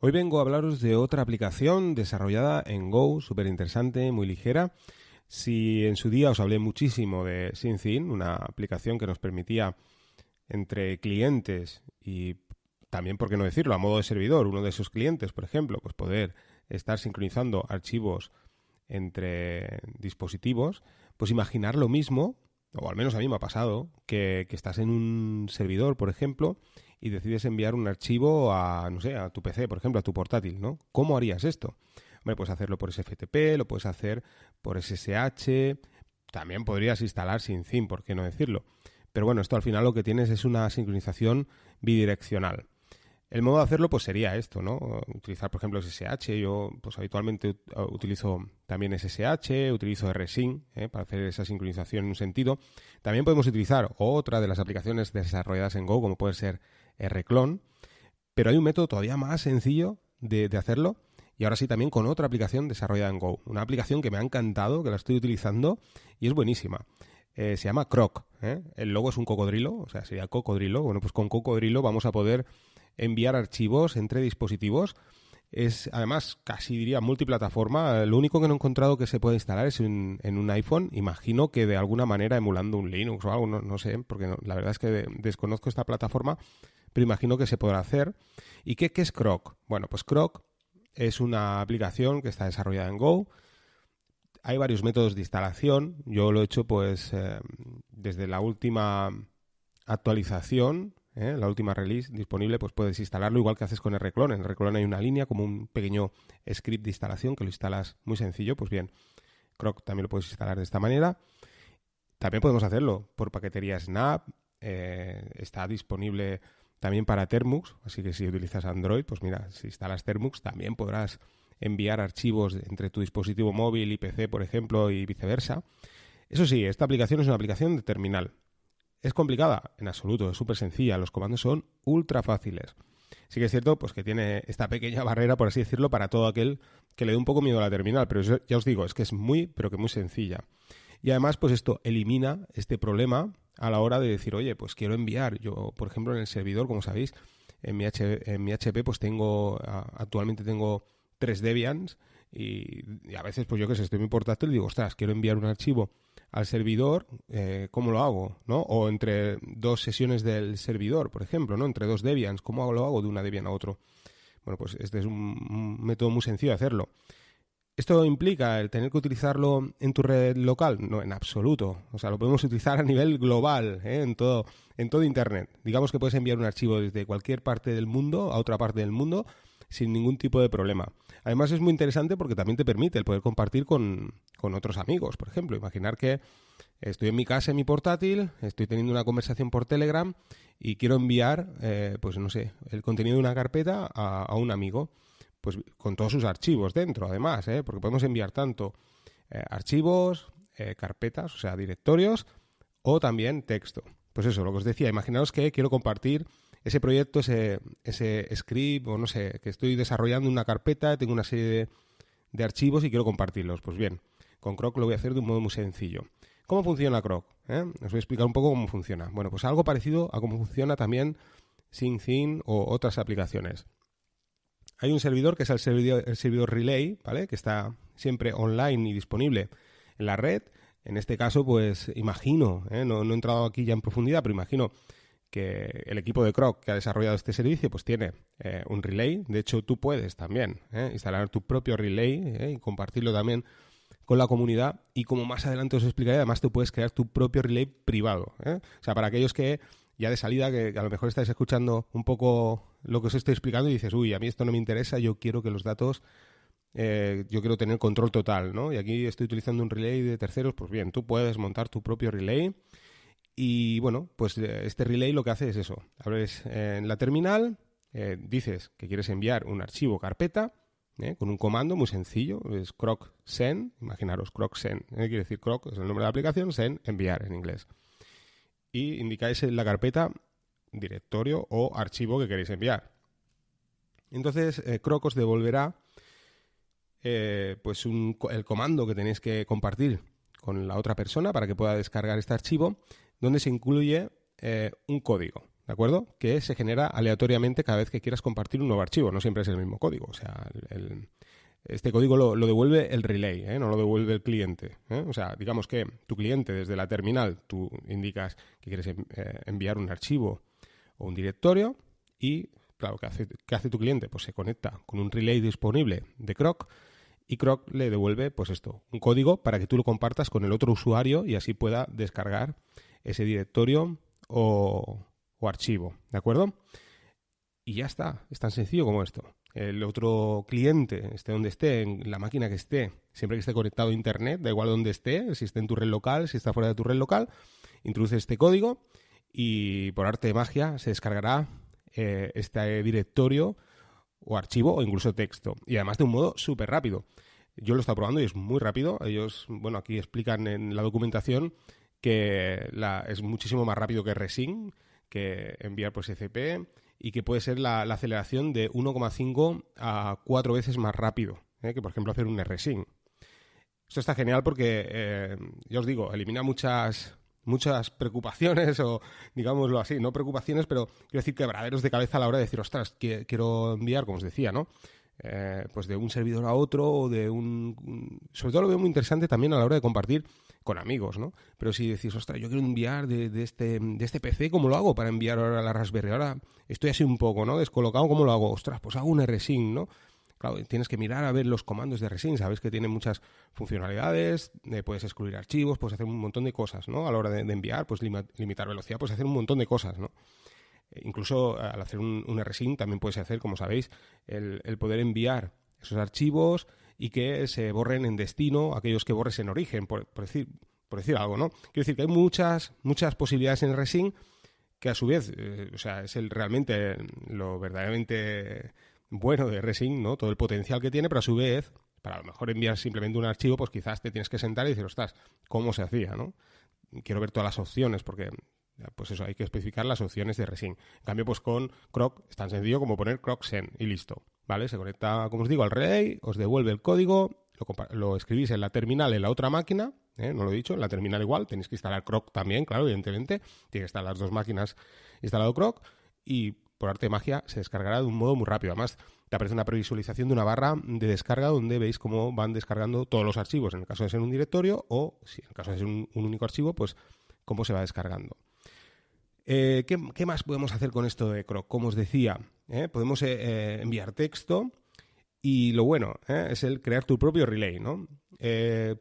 Hoy vengo a hablaros de otra aplicación desarrollada en Go, súper interesante, muy ligera. Si en su día os hablé muchísimo de SyncIn, una aplicación que nos permitía entre clientes y también, por qué no decirlo, a modo de servidor, uno de esos clientes, por ejemplo, pues poder estar sincronizando archivos entre dispositivos, pues imaginar lo mismo, o al menos a mí me ha pasado, que estás en un servidor, por ejemplo, y decides enviar un archivo a, no sé, a tu PC, por ejemplo, a tu portátil, ¿no? ¿Cómo harías esto? Hombre, puedes hacerlo por SFTP, lo puedes hacer por SSH, también podrías instalar SyncIn, ¿por qué no decirlo? Pero bueno, esto al final lo que tienes es una sincronización bidireccional. El modo de hacerlo pues sería esto, ¿no? Utilizar, por ejemplo, SSH. Yo pues habitualmente utilizo también SSH, utilizo rsync para hacer esa sincronización en un sentido. También podemos utilizar otra de las aplicaciones desarrolladas en Go, como puede ser rclone, pero hay un método todavía más sencillo de hacerlo, y ahora sí también con otra aplicación desarrollada en Go. Una aplicación que me ha encantado, que la estoy utilizando y es buenísima. Se llama Croc. El logo es un cocodrilo, o sea, sería cocodrilo. Bueno, pues con cocodrilo vamos a poder enviar archivos entre dispositivos. Es además casi diría multiplataforma. Lo único que no he encontrado que se puede instalar es en un iPhone. Imagino que de alguna manera emulando un Linux o algo, no sé, porque la verdad es que desconozco esta plataforma, pero imagino que se podrá hacer. ¿Y qué es Croc? Bueno, pues Croc es una aplicación que está desarrollada en Go. Hay varios métodos de instalación. Yo lo he hecho pues desde la última actualización, la última release disponible, pues puedes instalarlo igual que haces con rclone. En rclone hay una línea como un pequeño script de instalación que lo instalas muy sencillo. Pues bien, Croc también lo puedes instalar de esta manera. También podemos hacerlo por paquetería Snap. Está disponible también para Termux, así que si utilizas Android, pues mira, si instalas Termux también podrás enviar archivos entre tu dispositivo móvil y PC, por ejemplo, y viceversa. Eso sí, esta aplicación es una aplicación de terminal. ¿Es complicada? En absoluto, es súper sencilla. Los comandos son ultra fáciles. Sí que es cierto pues que tiene esta pequeña barrera, por así decirlo, para todo aquel que le dé un poco miedo a la terminal, pero ya os digo, es que es muy, pero que muy sencilla. Y además, pues esto elimina este problema a la hora de decir, oye, pues quiero enviar. Yo, por ejemplo, en el servidor, como sabéis, en mi HP, pues actualmente tengo 3 Debians y a veces, pues yo que sé, estoy muy portátil y digo, ostras, quiero enviar un archivo al servidor, ¿cómo lo hago? ¿No? O entre dos sesiones del servidor, por ejemplo, ¿no? Entre dos Debians, ¿cómo lo hago de una Debian a otro? Bueno, pues este es un método muy sencillo de hacerlo. ¿Esto implica el tener que utilizarlo en tu red local? No, en absoluto. O sea, lo podemos utilizar a nivel global, en todo Internet. Digamos que puedes enviar un archivo desde cualquier parte del mundo a otra parte del mundo sin ningún tipo de problema. Además es muy interesante porque también te permite el poder compartir con otros amigos, por ejemplo. Imaginar que estoy en mi casa, en mi portátil, estoy teniendo una conversación por Telegram y quiero enviar, pues no sé, el contenido de una carpeta a un amigo, pues con todos sus archivos dentro, además, porque podemos enviar tanto archivos, carpetas, o sea, directorios, o también texto. Pues eso, lo que os decía, imaginaos que quiero compartir ese proyecto, ese script, o no sé, que estoy desarrollando una carpeta, tengo una serie de archivos y quiero compartirlos. Pues bien, con Croc lo voy a hacer de un modo muy sencillo. ¿Cómo funciona Croc? Os voy a explicar un poco cómo funciona. Bueno, pues algo parecido a cómo funciona también SyncIn o otras aplicaciones. Hay un servidor que es el servidor Relay, ¿vale? Que está siempre online y disponible en la red. En este caso, pues imagino, no he entrado aquí ya en profundidad, pero imagino que el equipo de Croc que ha desarrollado este servicio pues tiene un relay. De hecho, tú puedes también instalar tu propio relay y compartirlo también con la comunidad. Y como más adelante os explicaré, además tú puedes crear tu propio relay privado. O sea, para aquellos que ya de salida, que a lo mejor estáis escuchando un poco lo que os estoy explicando y dices, uy, a mí esto no me interesa, yo quiero que los datos, yo quiero tener control total, ¿no? Y aquí estoy utilizando un relay de terceros, pues bien, tú puedes montar tu propio relay. Y bueno, pues este relay lo que hace es eso. Abres en la terminal, dices que quieres enviar un archivo carpeta con un comando muy sencillo, es croc send, imaginaros croc send, quiere decir croc, es el nombre de la aplicación, send, enviar en inglés. Y indicáis en la carpeta directorio o archivo que queréis enviar. Entonces Croc os devolverá pues el comando que tenéis que compartir con la otra persona para que pueda descargar este archivo, donde se incluye un código, ¿de acuerdo? Que se genera aleatoriamente cada vez que quieras compartir un nuevo archivo. No siempre es el mismo código. O sea, este código lo devuelve el relay, no lo devuelve el cliente. O sea, digamos que tu cliente desde la terminal, tú indicas que quieres enviar un archivo o un directorio y, claro, ¿qué hace tu cliente? Pues se conecta con un relay disponible de Croc y Croc le devuelve, pues esto, un código para que tú lo compartas con el otro usuario y así pueda descargar ese directorio o archivo, ¿de acuerdo? Y ya está, es tan sencillo como esto. El otro cliente, esté donde esté, en la máquina que esté, siempre que esté conectado a Internet, da igual donde esté, si está en tu red local, si está fuera de tu red local, introduce este código y por arte de magia se descargará este directorio o archivo o incluso texto. Y además de un modo súper rápido. Yo lo he estado probando y es muy rápido. Ellos, bueno, aquí explican en la documentación que es muchísimo más rápido que Resync, que enviar por SCP y que puede ser la aceleración de 1,5 a 4 veces más rápido que, por ejemplo, hacer un Resync. Esto está genial porque, ya os digo, elimina muchas preocupaciones o, digámoslo así, no preocupaciones, pero quiero decir quebraderos de cabeza a la hora de decir, ostras, quiero enviar, como os decía, ¿no? Pues de un servidor a otro o de sobre todo lo veo muy interesante también a la hora de compartir con amigos, ¿no? Pero si decís, ostras, yo quiero enviar de este PC, ¿cómo lo hago para enviar ahora a la Raspberry? Ahora estoy así un poco, ¿no? Descolocado, ¿cómo lo hago? Ostras, pues hago un Resync, ¿no? Claro, tienes que mirar a ver los comandos de Resync, sabes que tiene muchas funcionalidades, puedes excluir archivos, puedes hacer un montón de cosas, ¿no? A la hora de enviar, pues limitar velocidad, puedes hacer un montón de cosas, ¿no? Incluso al hacer un Resync también puedes hacer, como sabéis, el poder enviar esos archivos y que se borren en destino aquellos que borres en origen, por decir algo, ¿no? Quiero decir que hay muchas posibilidades en Resync que a su vez, o sea, es realmente lo verdaderamente bueno de Resync, ¿no? Todo el potencial que tiene, pero a su vez, para a lo mejor enviar simplemente un archivo, pues quizás te tienes que sentar y decir, ostras, ¿cómo se hacía, no? Quiero ver todas las opciones, porque pues eso, hay que especificar las opciones de Resync. En cambio, pues con Croc es tan sencillo como poner Croc Send y listo, ¿vale? Se conecta, como os digo, al relay, os devuelve el código, lo escribís en la terminal en la otra máquina, no lo he dicho, en la terminal igual, tenéis que instalar Croc también, claro, evidentemente, tiene que estar las dos máquinas instalado Croc y por arte de magia se descargará de un modo muy rápido. Además, te aparece una previsualización de una barra de descarga donde veis cómo van descargando todos los archivos, en el caso de ser un directorio o, si en el caso de ser un único archivo, pues cómo se va descargando. ¿Qué más podemos hacer con esto de Croc? Como os decía, podemos enviar texto y lo bueno es el crear tu propio relay, ¿no? De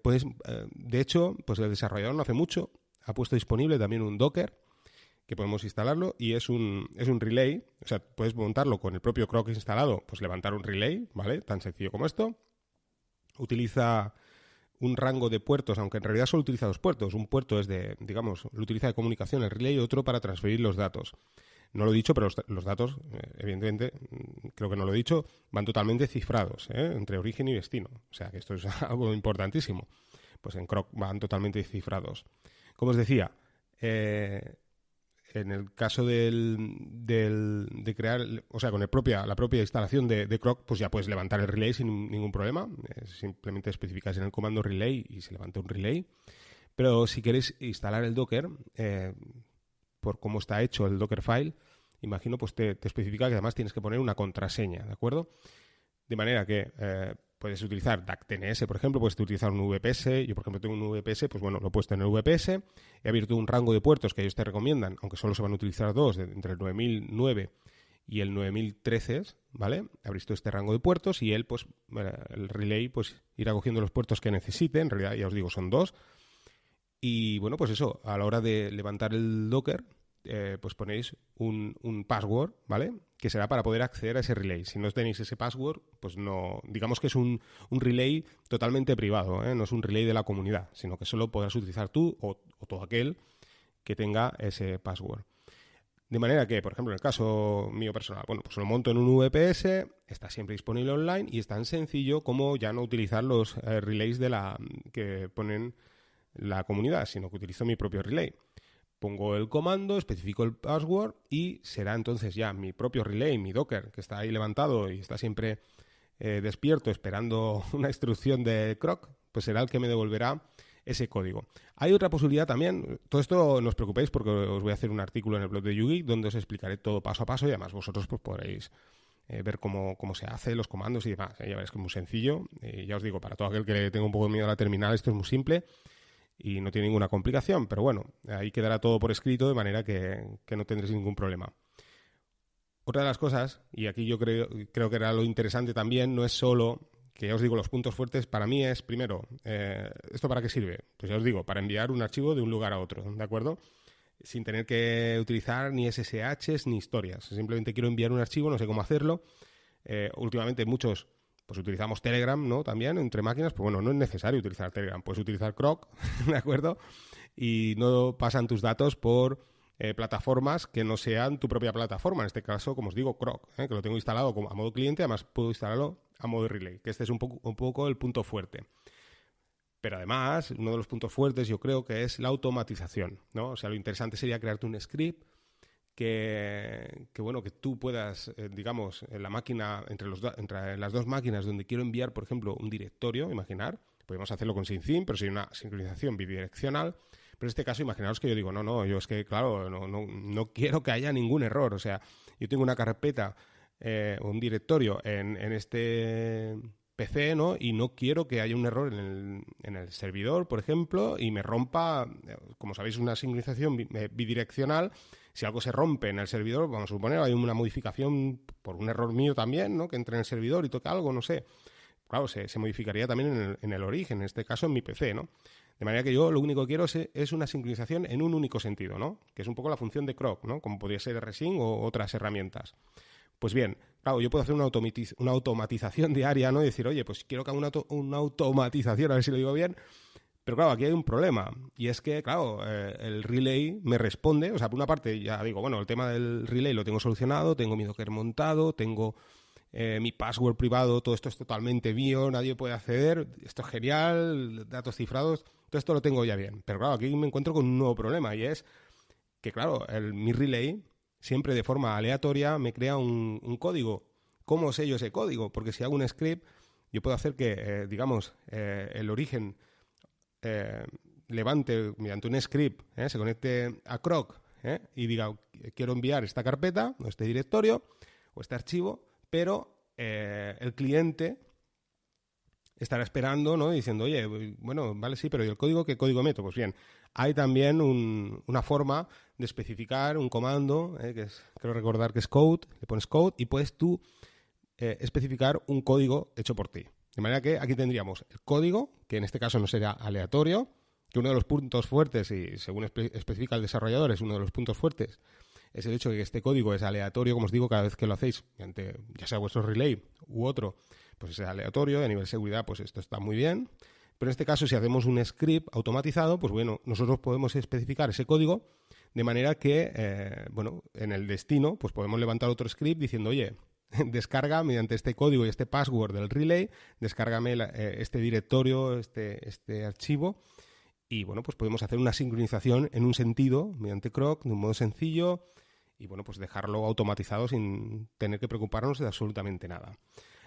hecho, pues el desarrollador no hace mucho ha puesto disponible también un Docker que podemos instalarlo y es un relay, o sea, puedes montarlo con el propio Croc instalado, pues levantar un relay, ¿vale? Tan sencillo como esto. Utiliza un rango de puertos, aunque en realidad solo utiliza dos puertos. Un puerto es lo utiliza de comunicación el relay y otro para transferir los datos. No lo he dicho, pero los datos, evidentemente, creo que no lo he dicho, van totalmente cifrados, entre origen y destino. O sea, que esto es algo importantísimo. Pues en Croc van totalmente cifrados. Como os decía, en el caso de crear, o sea, con la propia instalación de Croc, pues ya puedes levantar el relay sin ningún problema. Simplemente especificáis en el comando relay y se levanta un relay. Pero si queréis instalar el Docker, por cómo está hecho el Dockerfile, imagino, pues te especifica que además tienes que poner una contraseña, ¿de acuerdo? De manera que puedes utilizar DACTNS, por ejemplo, puedes utilizar un VPS. Yo, por ejemplo, tengo un VPS, pues bueno, lo he puesto en el VPS. He abierto un rango de puertos que ellos te recomiendan, aunque solo se van a utilizar dos, entre el 9009 y el 9013, ¿vale? Abrís todo este rango de puertos y él, pues, el relay, pues, irá cogiendo los puertos que necesite. En realidad, ya os digo, son dos. Y, bueno, pues eso, a la hora de levantar el Docker, pues ponéis un password, ¿vale? Que será para poder acceder a ese relay. Si no tenéis ese password, pues no, digamos que es un relay totalmente privado, no es un relay de la comunidad, sino que solo podrás utilizar tú o todo aquel que tenga ese password. De manera que, por ejemplo, en el caso mío personal, bueno, pues lo monto en un VPS, está siempre disponible online y es tan sencillo como ya no utilizar los relays que ponen la comunidad, sino que utilizo mi propio relay. Pongo el comando, especifico el password y será entonces ya mi propio relay, mi Docker, que está ahí levantado y está siempre despierto esperando una instrucción de Croc, pues será el que me devolverá ese código. Hay otra posibilidad también, todo esto no os preocupéis porque os voy a hacer un artículo en el blog de YouGeek donde os explicaré todo paso a paso y además vosotros pues podréis ver cómo se hace, los comandos y demás. Ya veréis que es muy sencillo. Ya os digo, para todo aquel que tenga un poco de miedo a la terminal, esto es muy simple y no tiene ninguna complicación. Pero bueno, ahí quedará todo por escrito de manera que no tendréis ningún problema. Otra de las cosas, y aquí yo creo que era lo interesante también, no es solo, que ya os digo, los puntos fuertes para mí es, primero, ¿esto para qué sirve? Pues ya os digo, para enviar un archivo de un lugar a otro, ¿de acuerdo? Sin tener que utilizar ni SSHs ni historias. Simplemente quiero enviar un archivo, no sé cómo hacerlo. Últimamente muchos pues utilizamos Telegram, ¿no? También entre máquinas, pues bueno, no es necesario utilizar Telegram. Puedes utilizar Croc, ¿de acuerdo? Y no pasan tus datos por plataformas que no sean tu propia plataforma. En este caso, como os digo, Croc, que lo tengo instalado a modo cliente, además puedo instalarlo a modo relay, que este es un poco el punto fuerte. Pero además, uno de los puntos fuertes yo creo que es la automatización, ¿no? O sea, lo interesante sería crearte un script que tú puedas, digamos, en la máquina, entre las dos máquinas donde quiero enviar, por ejemplo, un directorio, imaginar, podemos hacerlo con SyncIn, pero sería una sincronización bidireccional. Pero en este caso, imaginaos que yo digo, no, yo es que, claro, no quiero que haya ningún error. O sea, yo tengo una carpeta o un directorio en este PC, ¿no? Y no quiero que haya un error en el servidor, por ejemplo, y me rompa, como sabéis, una sincronización bidireccional. Si algo se rompe en el servidor, vamos a suponer, hay una modificación por un error mío también, ¿no? Que entre en el servidor y toque algo, no sé. Claro, se modificaría también en el origen, en este caso en mi PC, ¿no? De manera que yo lo único que quiero es una sincronización en un único sentido, ¿no? Que es un poco la función de Croc, ¿no? Como podría ser Rsync o otras herramientas. Pues bien, claro, yo puedo hacer una automatización diaria, ¿no? Y decir, oye, pues quiero que haga una automatización, a ver si lo digo bien. Pero claro, aquí hay un problema. Y es que, claro, el relay me responde. O sea, por una parte, ya digo, bueno, el tema del relay lo tengo solucionado, tengo mi Docker montado, tengo mi password privado, todo esto es totalmente mío, nadie puede acceder, esto es genial, datos cifrados, todo esto lo tengo ya bien. Pero claro, aquí me encuentro con un nuevo problema y es que, claro, mi relay siempre de forma aleatoria me crea un código. ¿Cómo sé yo ese código? Porque si hago un script, yo puedo hacer que, digamos, el origen levante mediante un script, se conecte a Croc y diga, quiero enviar esta carpeta, o este directorio, o este archivo, pero el cliente estará esperando, ¿no? Diciendo, oye, bueno, vale, sí, pero ¿y el código? ¿Qué código meto? Pues bien, hay también una forma de especificar un comando, que creo recordar que es code, le pones code y puedes tú especificar un código hecho por ti. De manera que aquí tendríamos el código, que en este caso no será aleatorio, que uno de los puntos fuertes, y según especifica el desarrollador, es uno de los puntos fuertes, es el hecho de que este código es aleatorio, como os digo, cada vez que lo hacéis, mediante, ya sea vuestro relay u otro, pues es aleatorio, y a nivel de seguridad, pues esto está muy bien. Pero en este caso, si hacemos un script automatizado, pues bueno, nosotros podemos especificar ese código de manera que, en el destino, pues podemos levantar otro script diciendo, oye, descarga mediante este código y este password del relay, descárgame este directorio, este archivo, y bueno, pues podemos hacer una sincronización en un sentido, mediante Croc, de un modo sencillo, y bueno, pues dejarlo automatizado sin tener que preocuparnos de absolutamente nada.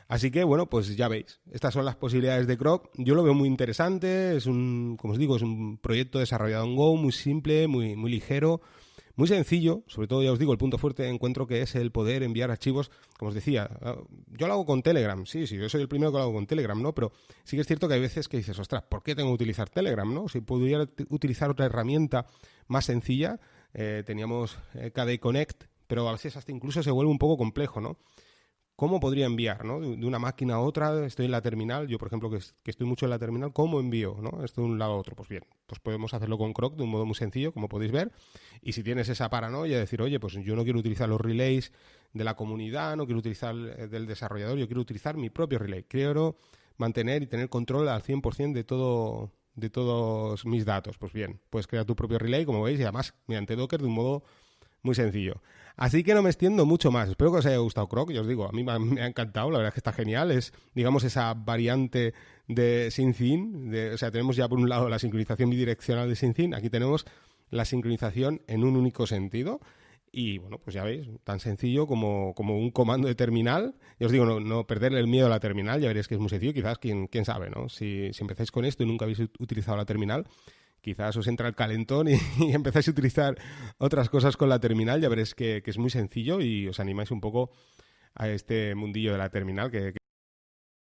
Así que, bueno, pues ya veis, estas son las posibilidades de Croc. Yo lo veo muy interesante, como os digo, es un proyecto desarrollado en Go, muy simple, muy, muy ligero, muy sencillo. Sobre todo, ya os digo, el punto fuerte encuentro que es el poder enviar archivos, como os decía. Yo lo hago con Telegram, sí, yo soy el primero que lo hago con Telegram, ¿no? Pero sí que es cierto que hay veces que dices, ostras, ¿por qué tengo que utilizar Telegram, no? Si pudiera utilizar otra herramienta más sencilla, teníamos KDE Connect, pero a veces hasta incluso se vuelve un poco complejo, ¿no? ¿Cómo podría enviar, ¿no? De una máquina a otra? Estoy en la terminal, yo por ejemplo que estoy mucho en la terminal, ¿cómo envío, ¿no? Esto de un lado a otro. Pues bien, pues podemos hacerlo con Croc de un modo muy sencillo, como podéis ver. Y si tienes esa paranoia de decir, oye, pues yo no quiero utilizar los relays de la comunidad, no quiero utilizar del desarrollador, yo quiero utilizar mi propio relay. Quiero mantener y tener control al 100% de todos mis datos. Pues bien, puedes crear tu propio relay, como veis, y además mediante Docker de un modo muy sencillo. Así que no me extiendo mucho más. Espero que os haya gustado Croc. Ya os digo, a mí me ha encantado. La verdad es que está genial. Es, digamos, esa variante de SyncIn. O sea, tenemos ya por un lado la sincronización bidireccional de SyncIn. Aquí tenemos la sincronización en un único sentido. Y bueno, pues ya veis, tan sencillo como un comando de terminal. Y os digo, no perderle el miedo a la terminal, ya veréis que es muy sencillo. Quizás, quién sabe, ¿no? Si empezáis con esto y nunca habéis utilizado la terminal, quizás os entra el calentón y empezáis a utilizar otras cosas con la terminal. Ya veréis que es muy sencillo y os animáis un poco a este mundillo de la terminal, que